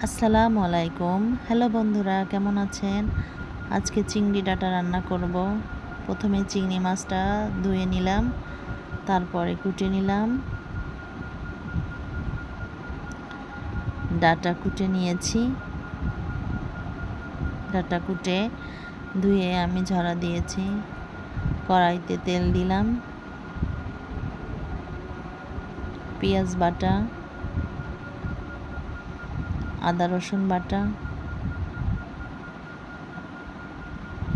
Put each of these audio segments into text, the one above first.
আসসালামু আলাইকুম। হ্যালো বন্ধুরা, কেমন আছেন? আজকে চিংড়ি ডাঁটা রান্না করব। প্রথমে চিংড়ি মাছটা ধুয়ে নিলাম, তারপরে কুটে নিলাম। ডাঁটা কুটে নিয়েছি। ডাঁটা কুটে ধুয়ে আমি ঝরা দিয়েছি। কড়াইতে তেল দিলাম, পেঁয়াজ বাটা, আদা রসুন বাটা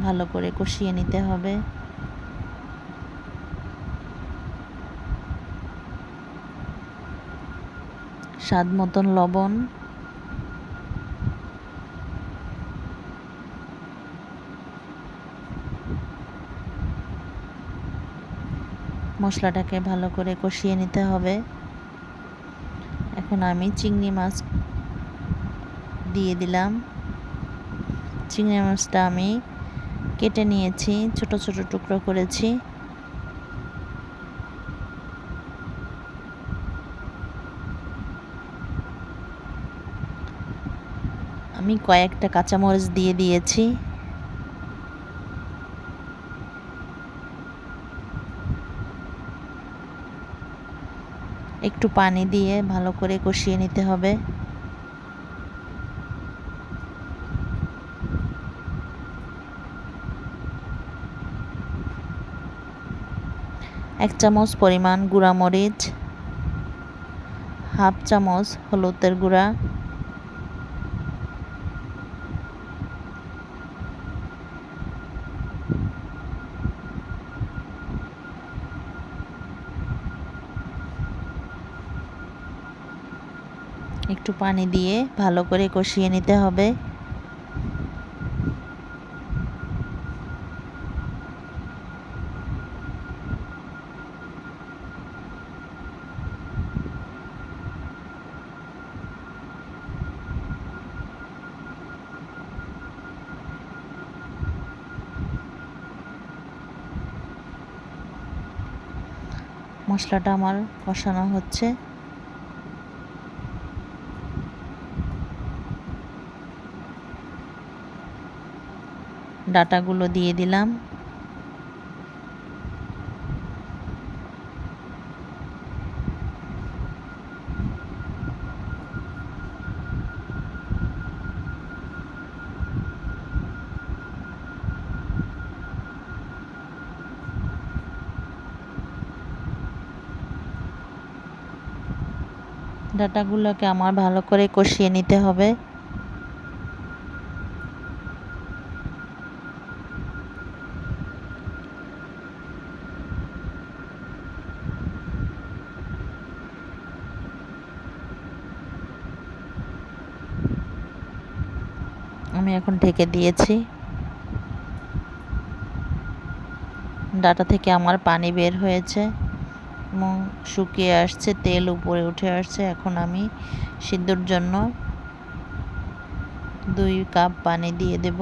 ভালো করে কষিয়ে নিতে হবে। স্বাদ মতন লবণ, মশলাটাকে ভালো করে কষিয়ে নিতে হবে। এখন আমি চিংড়ি মাছ দিয়ে দিলাম। চিংড়ি মাছটা আমি কেটে নিয়েছি, ছোট ছোট টুকরো করেছি। আমি কয়েকটা কাঁচামরিচ দিয়ে দিয়েছি। একটু পানি দিয়ে ভালো করে কষিয়ে নিতে হবে। এক চামচ পরিমাণ গুঁড়া মরিচ, হাফ চামচ হলুদের গুঁড়া, একটু পানি দিয়ে ভালো করে কষিয়ে নিতে হবে। মশলাটা আমার কষানো হচ্ছে। ডাঁটাগুলো দিয়ে দিলাম। ডাঁটাগুলোকে আমার ভালো করে কষিয়ে নিতে হবে। আমি এখন ঢেকে দিয়েছি। ডাঁটা থেকে আমার পানি বের হয়েছে এবং শুকিয়ে আসছে, তেল উপরে উঠে আসছে। এখন আমি সিদ্ধর জন্য 2 কাপ পানি দিয়ে দেব।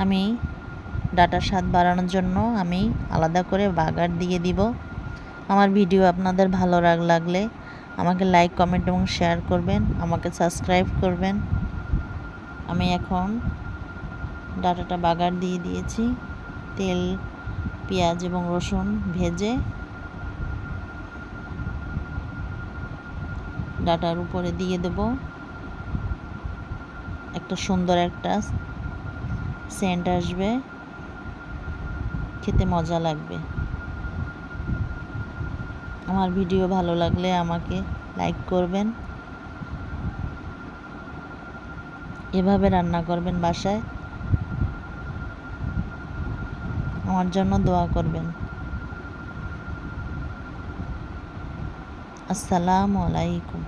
আমি ডাঁটার স্বাদ বাড়ানোর জন্য আমি আলাদা করে বাগার দিয়ে দিব। আমার ভিডিও আপনাদের ভালো লাগলে আমাকে লাইক, কমেন্ট এবং শেয়ার করবেন, আমাকে সাবস্ক্রাইব করবেন। আমি এখন ডাঁটাটা বাগার দিয়ে দিয়েছি। তেল, পেঁয়াজ এবং রসুন ভেজে ডাঁটার উপরে দিয়ে দেব। একটা সুন্দর একটা সেন্ট আসবে, খেতে মজা লাগবে। আমার ভিডিও ভালো লাগলে আমাকে লাইক করবেন, এভাবে রান্না করবেন বাসায়, আমার জন্য দোয়া করবেন। আসসালামু আলাইকুম।